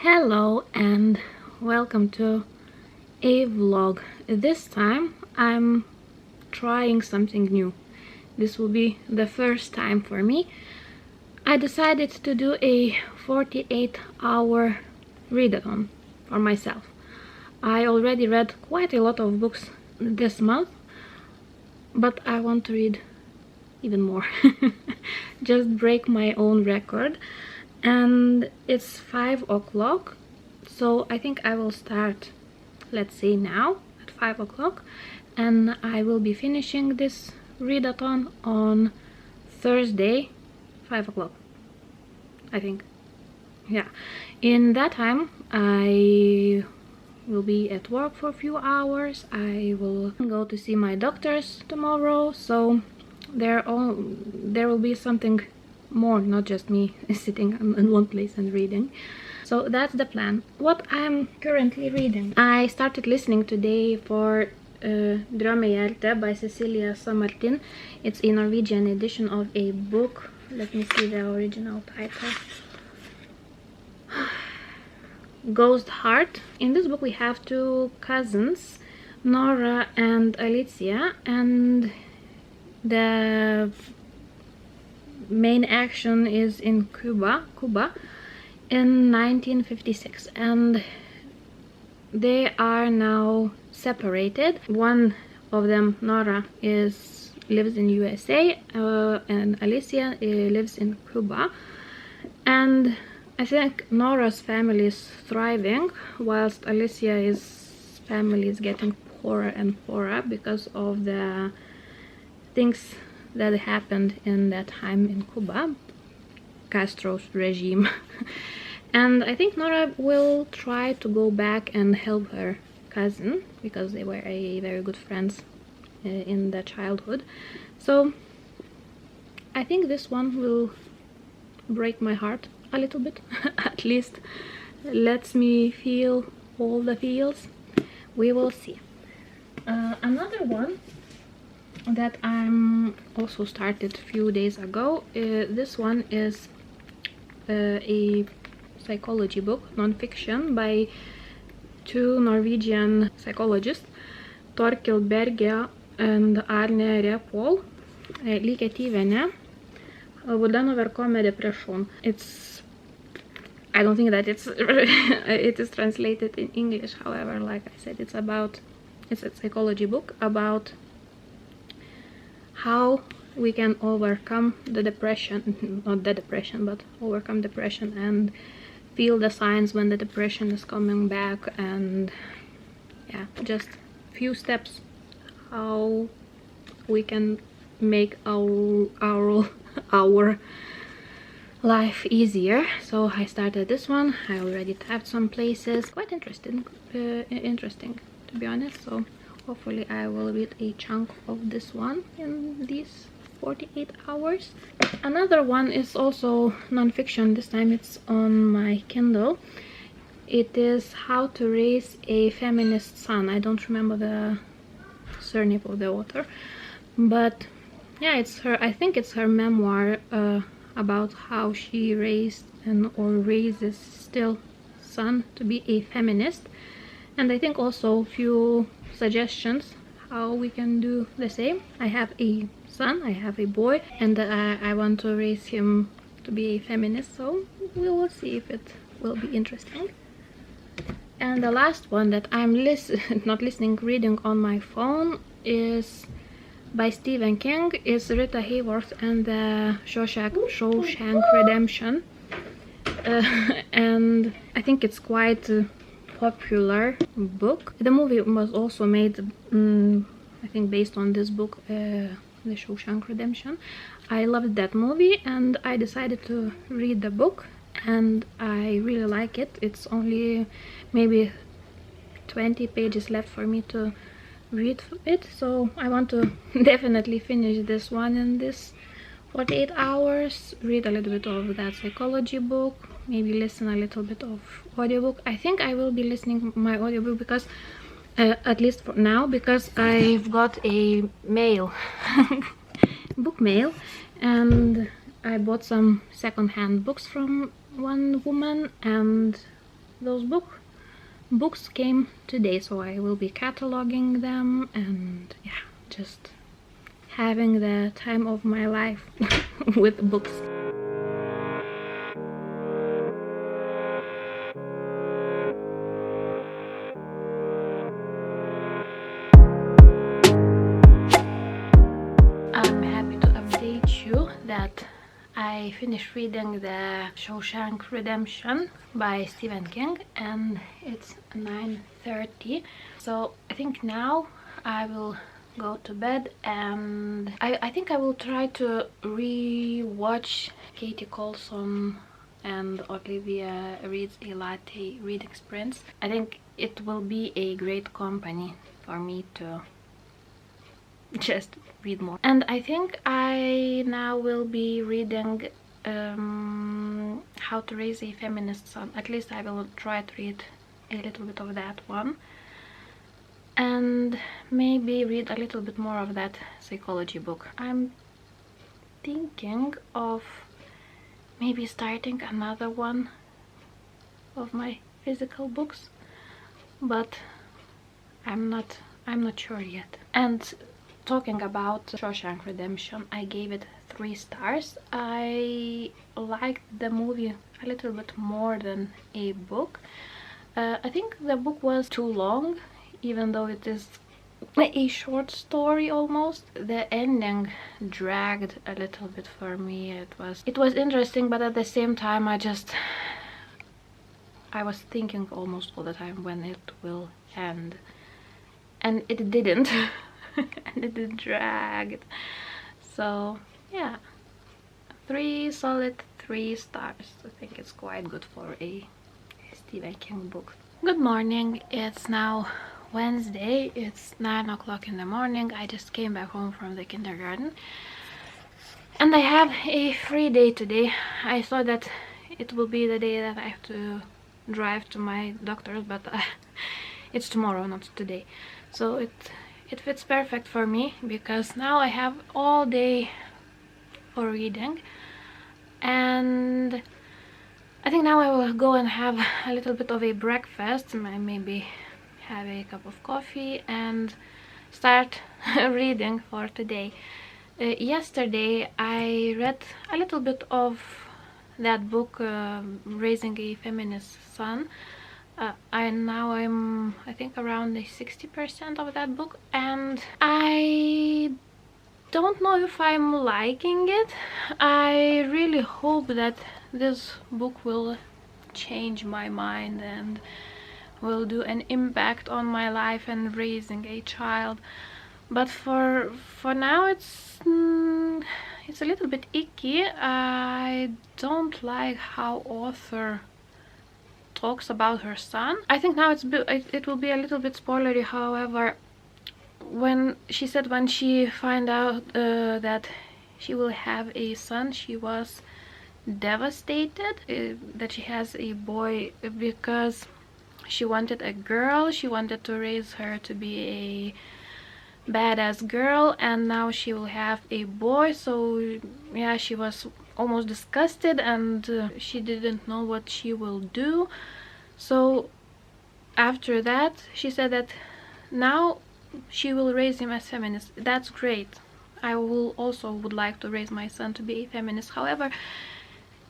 Hello and welcome to a vlog. This time I'm trying something new. This will be the first time for me. I decided to do a 48-hour readathon for myself. I already read quite a lot of books this month, but I want to read even more. Just break my own record. And it's 5 o'clock, so I think I will start, let's say now, at 5 o'clock, and I will be finishing this readathon on Thursday, 5 o'clock, I think. Yeah, in that time I will be at work for a few hours. I will go to see my doctors tomorrow, so there will be something more, not just me sitting in one place and reading. So that's the plan. What I'm currently reading, I started listening today for Drømmehjerte by Cecilia Samartin. It's a Norwegian edition of a book. Let me see the original title. Ghost Heart. In this book we have two cousins, Nora and Alicia, and the main action is in Cuba in 1956, and they are now separated. One of them, Nora, lives in USA, and Alicia lives in Cuba, and I think Nora's family is thriving whilst Alicia's family is getting poorer and poorer because of the things that happened in that time in Cuba, Castro's regime. And I think Nora will try to go back and help her cousin because they were very good friends in the childhood. So I think this one will break my heart a little bit. At least lets me feel all the feels. We will see. Another one that I'm also started a few days ago. This one is a psychology book, non-fiction, by two Norwegian psychologists, Torkil Berge and Arne Repol. Liketyvene, hvordan overkomme depression. I don't think that it is translated in English. However, like I said, it's a psychology book about how we can overcome the depression, not the depression, but overcome depression and feel the signs when the depression is coming back, and yeah, just few steps how we can make our life easier. So I started this one. I already tapped some places. Quite interesting to be honest. So hopefully I will read a chunk of this one in these 48 hours. Another one is also non-fiction. This time it's on my Kindle. It is How to Raise a Feminist Son. I don't remember the surname of the author, but yeah, it's her. I think it's her memoir about how she raised or raises still son to be a feminist, and I think also few suggestions how we can do the same. I have a son, I have a boy, and I want to raise him to be a feminist, so we will see if it will be interesting. And the last one that I'm reading on my phone is by Stephen King. It's Rita Hayworth and the Shawshank Redemption, and I think it's quite popular book. The movie was also made, I think, based on this book, The Shawshank Redemption. I loved that movie and I decided to read the book, and I really like it. It's only maybe 20 pages left for me to read it, so I want to definitely finish this one in this 48 hours, read a little bit of that psychology book, maybe listen a little bit of audiobook. I think I will be listening my audiobook because at least for now, because I've got a mail book mail, and I bought some second-hand books from one woman, and those books came today, so I will be cataloging them and yeah, just having the time of my life with books. I'm happy to update you that I finished reading the Shawshank Redemption by Stephen King, and it's 9:30. So I think now I will go to bed, and I think I will try to re-watch Katie Colson and Olivia Reed's A Latte reading sprints. I think it will be a great company for me to just read more. And I think I now will be reading How to Raise a Feminist Son. At least I will try to read a little bit of that one, and maybe read a little bit more of that psychology book. I'm thinking of maybe starting another one of my physical books, but I'm not sure yet. And talking about Shawshank Redemption, I gave it 3 stars. I liked the movie a little bit more than a book. I think the book was too long, even though it is a short story almost. The ending dragged a little bit for me. It was interesting, but at the same time I was thinking almost all the time when it will end, and it didn't. And it dragged. So yeah, 3 solid 3 stars. I think it's quite good for a Stephen King book. Good morning. It's now Wednesday. It's 9 o'clock in the morning. I just came back home from the kindergarten, and I have a free day today. I thought that it will be the day that I have to drive to my doctor's, but it's tomorrow, not today. So it fits perfect for me, because now I have all day for reading, and I think now I will go and have a little bit of a breakfast, maybe have a cup of coffee, and start reading for today. Yesterday I read a little bit of that book, Raising a Feminist Son. I'm I think around the 60% of that book, and I don't know if I'm liking it. I really hope that this book will change my mind and will do an impact on my life and raising a child. But for now it's a little bit icky. I don't like how author talks about her son. I think now it will be a little bit spoilery. However, when she said when she find out that she will have a son, she was devastated that she has a boy, because she wanted a girl. She wanted to raise her to be a badass girl, and now she will have a boy. So yeah, she was almost disgusted, and she didn't know what she will do. So after that she said that now she will raise him as feminist. That's great. I would like to raise my son to be a feminist. However,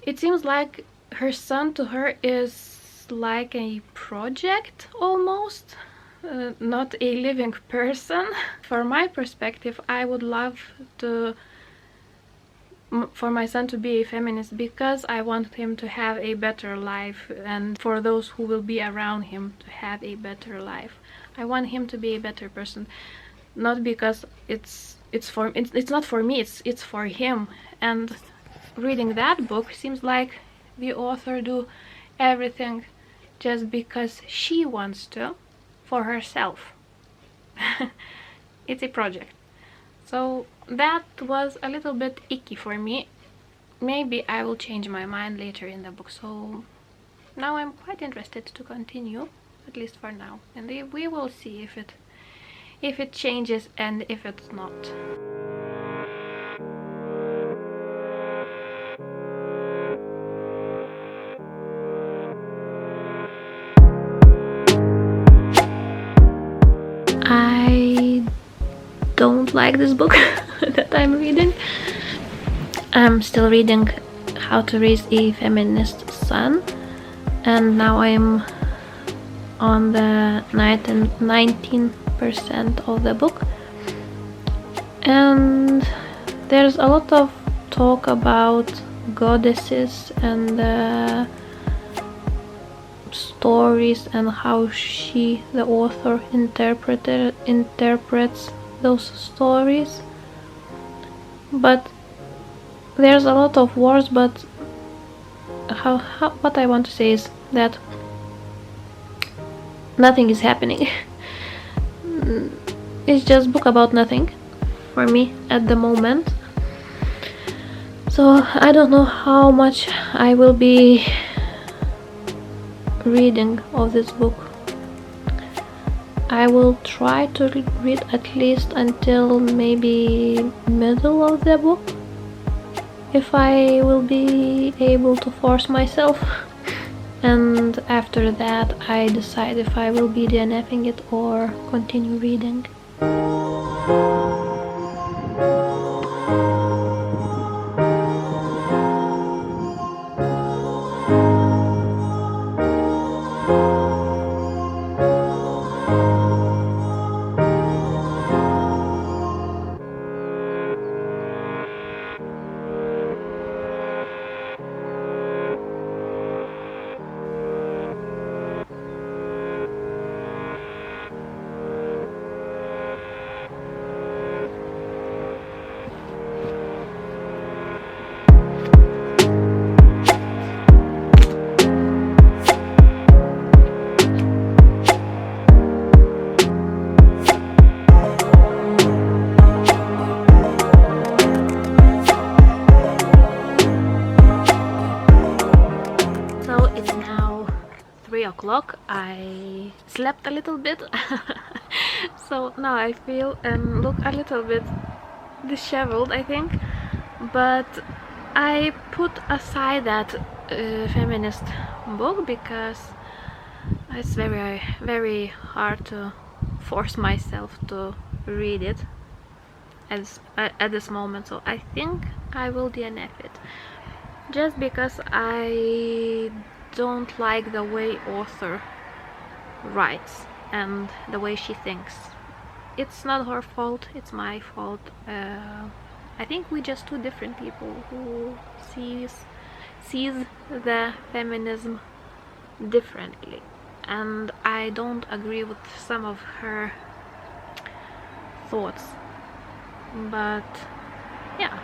it seems like her son to her is like a project almost, not a living person. From my perspective, I would love for my son to be a feminist, because I want him to have a better life, and for those who will be around him to have a better life. I want him to be a better person, not because it's not for me, it's for him. And reading that book seems like the author do everything just because she wants to, for herself. It's a project. So that was a little bit icky for me. Maybe I will change my mind later in the book. So now I'm quite interested to continue, at least for now, and we will see if it changes and if it's not. like this book that I'm reading. I'm still reading How to Raise a Feminist Son, and now I'm on the 19% of the book, and there's a lot of talk about goddesses and stories and how the author interprets those stories. But there's a lot of words, but what I want to say is that nothing is happening. It's just book about nothing for me at the moment. So I don't know how much I will be reading of this book. I will try to read at least until maybe middle of the book, if I will be able to force myself. And after that I decide if I will be DNFing it or continue reading. O'clock. I slept a little bit so now I feel and look a little bit disheveled, I think, but I put aside that feminist book because it's very, very hard to force myself to read it at this moment. So I think I will DNF it, just because I don't like the way author writes and the way she thinks. It's not her fault, it's my fault. I think we're just two different people who sees the feminism differently, and I don't agree with some of her thoughts. But yeah,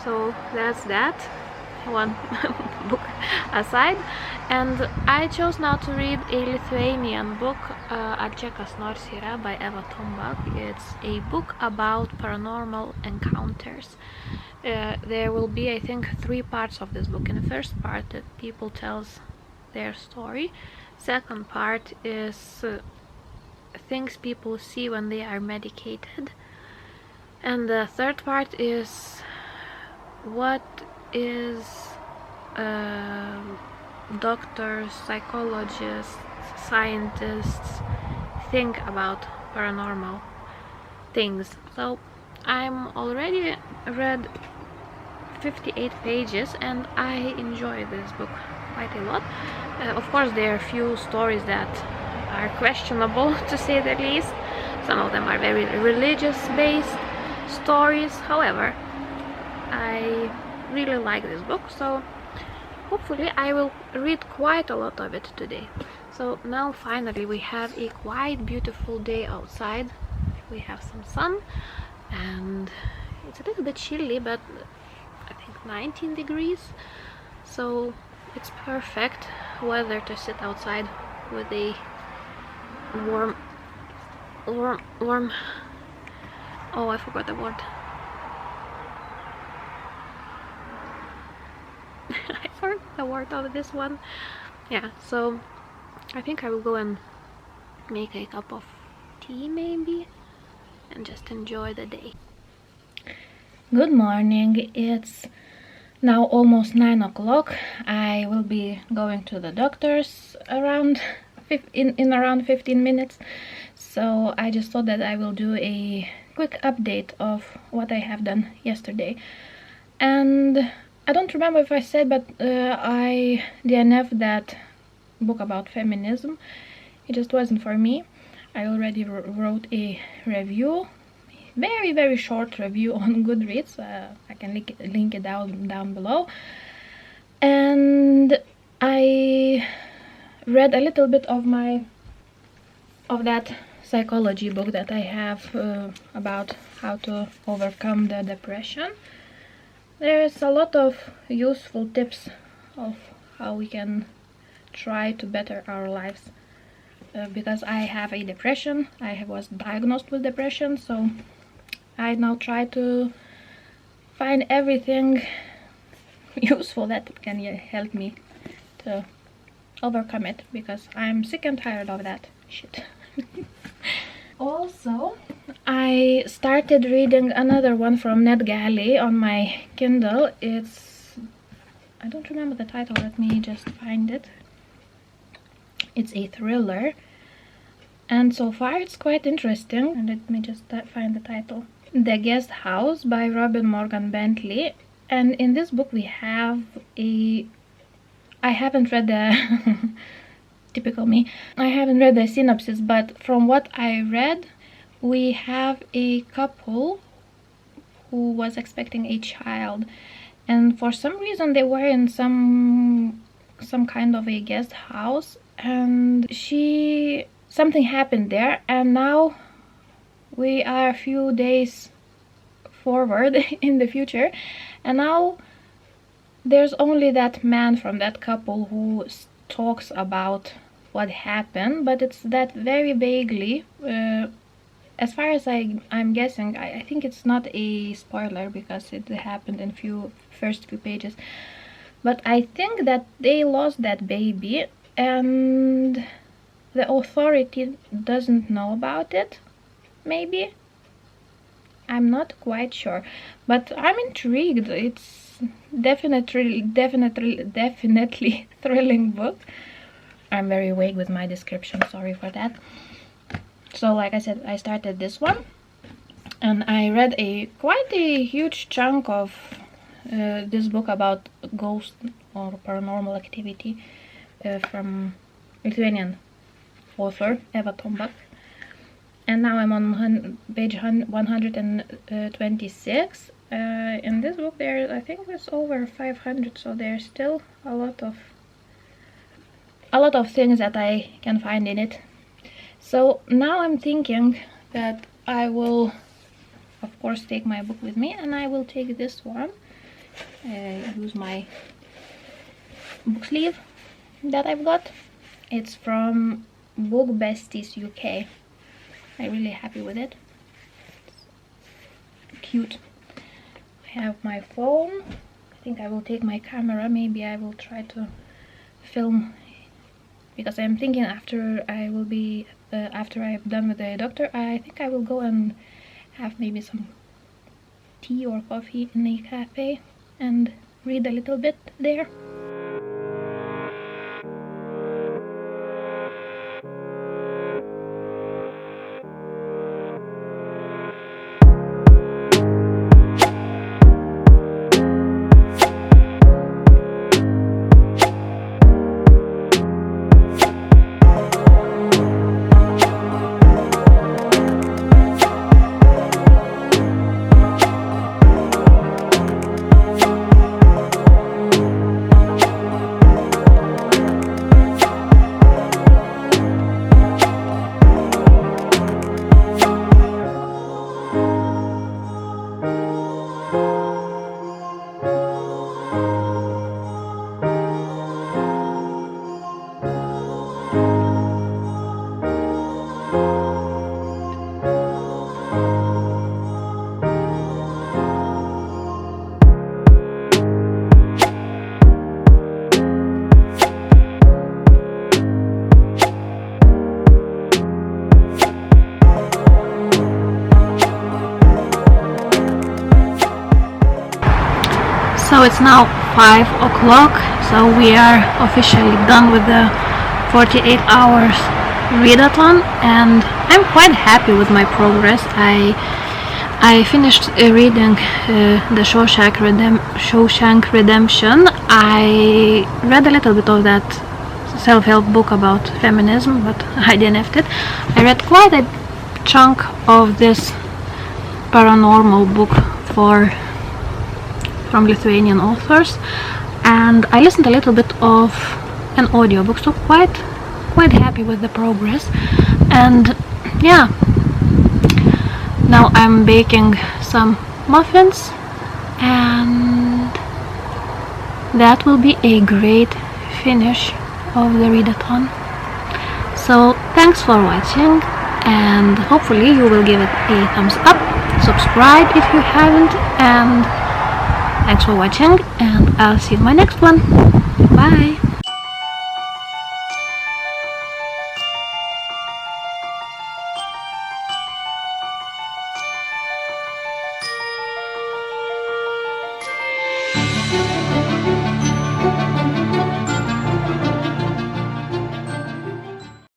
so that's that one book aside. And I chose now to read a Lithuanian book, Ar čia kas nors yra by Eva Tombak. It's a book about paranormal encounters. There will be, I think, 3 parts of this book. In the first part, that people tells their story. Second part is things people see when they are medicated. And the third part is what is doctors, psychologists, scientists think about paranormal things. So I'm already read 58 pages and I enjoy this book quite a lot. Of course, there are a few stories that are questionable, to say the least. Some of them are very religious based stories. However, I really like this book, so hopefully I will read quite a lot of it today. So now finally we have a quite beautiful day outside. We have some sun and it's a little bit chilly, but I think 19 degrees, so it's perfect weather to sit outside with a warm oh, I forgot the word. I forgot the word of this one. Yeah, so I think I will go and make a cup of tea maybe and just enjoy the day. Good morning. It's now almost 9 o'clock. I will be going to the doctor's in around 15 minutes. So I just thought that I will do a quick update of what I have done yesterday. And I don't remember if I said, but I DNF'd that book about feminism. It just wasn't for me. I already wrote a review, very short review on Goodreads. I can link it down below. And I read a little bit of that psychology book that I have about how to overcome the depression. There's a lot of useful tips of how we can try to better our lives, because I have a depression. I was diagnosed with depression, so I now try to find everything useful that can help me to overcome it, because I'm sick and tired of that shit. Also, I started reading another one from Ned Galley on my Kindle. I don't remember the title, let me just find it. It's a thriller, and so far it's quite interesting. And let me just find the title. The Guest House by Robin Morgan Bentley. And in this book we have I haven't read the typical me. I haven't read the synopsis, but from what I read, we have a couple who was expecting a child, and for some reason they were in some kind of a guest house, and something happened there, and now we are a few days forward in the future, and now there's only that man from that couple who talks about what happened, but it's that very vaguely. As far as I'm guessing, I think it's not a spoiler because it happened in first few pages, but I think that they lost that baby and the authority doesn't know about it, maybe. I'm not quite sure, but I'm intrigued. It's definitely thrilling book. I'm very vague with my description, sorry for that. So like I said, I started this one, and I read quite a huge chunk of this book about ghost or paranormal activity from Lithuanian author Eva Tombak. And now I'm on page 126. In this book I think there's over 500, so there's still a lot of things that I can find in it. So now I'm thinking that I will, of course, take my book with me, and I will take this one. Use my book sleeve that I've got. It's from Book Besties UK. I'm really happy with it. It's cute. I have my phone. I think I will take my camera. Maybe I will try to film, because I'm thinking after I'm done with the doctor, I think I will go and have maybe some tea or coffee in a cafe and read a little bit there. So it's now 5 o'clock, so we are officially done with the 48 hours readathon, and I'm quite happy with my progress. I I finished reading the Shawshank Redemption. I read a little bit of that self-help book about feminism, but I DNF'd it. I read quite a chunk of this paranormal book from Lithuanian authors, and I listened a little bit of an audiobook, so quite happy with the progress. And yeah, now I'm baking some muffins, and that will be a great finish of the readathon. So thanks for watching, and hopefully you will give it a thumbs up, subscribe if you haven't, and thanks for watching, and I'll see you in my next one. Bye!